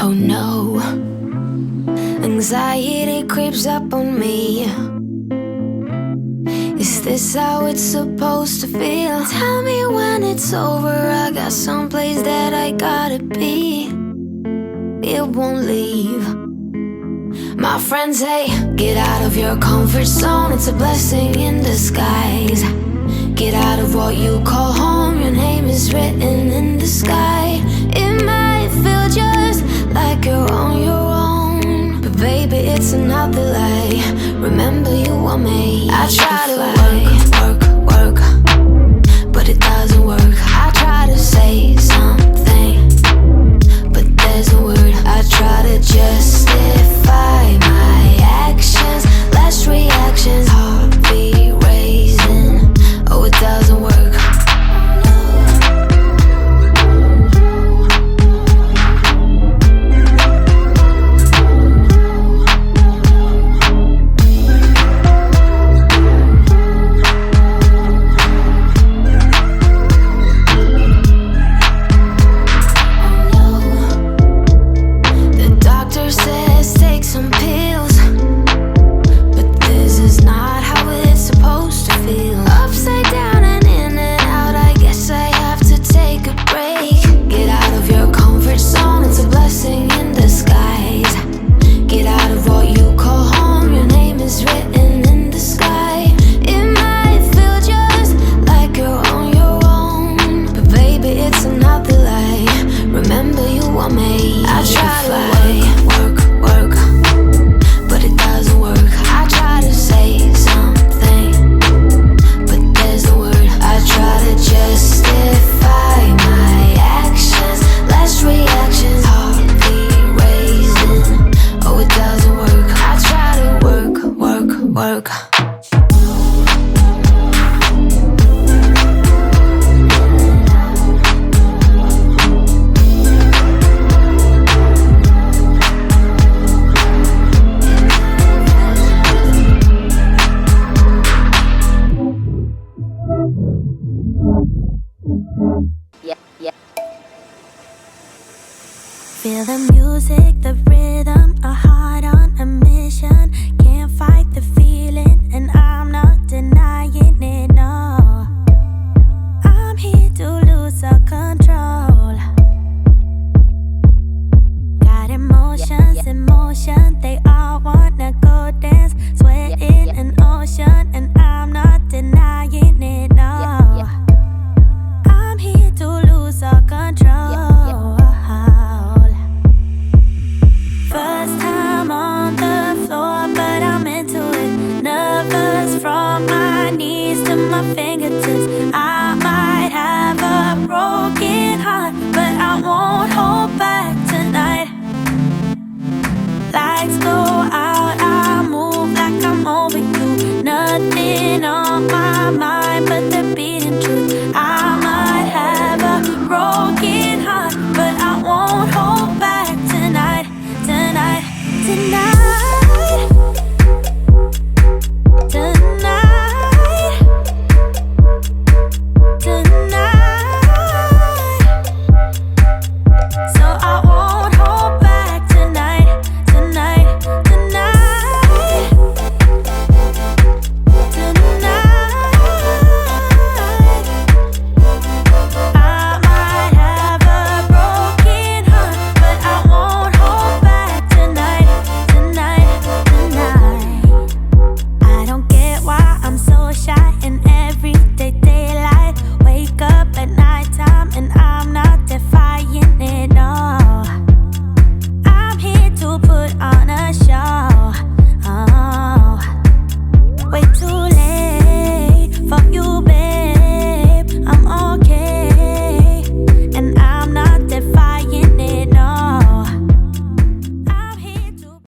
Oh no, anxiety creeps up on me. Is this how it's supposed to feel? Tell me when it's over, I got someplace that I gotta be. It won't leave. My friends say, get out of your comfort zone, it's a blessing in disguise. Get out of what you call home, your name is written in the sky. It might feel just like you're on your own, but baby, it's another lie. Remember you were made. I try to work, but it doesn't work. I try to say something, but there's a word. I try to justify my actions, less reactions, heart beat raising. Oh, it doesn't work. Feel the music, the rhythm, a heart on a mission. Can't fight the feeling, and I'm not denying it, no. I'm here to lose all control. Got emotions, they all wanna go dance. Sweat in an ocean, and I'm not denying it, no. I'm here to lose all control. First time on the floor, but I'm into it. Nervous from my knees to my fingertips. I might have a broken heart, but I won't hold back tonight. Lights go out, I move like I'm over you. Nothing on my mind but the beating truth. I might have a broken heart, but I won't hold back tonight. Tonight, so I won't hold back tonight, tonight, tonight, tonight. I might have a broken heart, but I won't hold back tonight, tonight, tonight. I don't get why I'm so shy.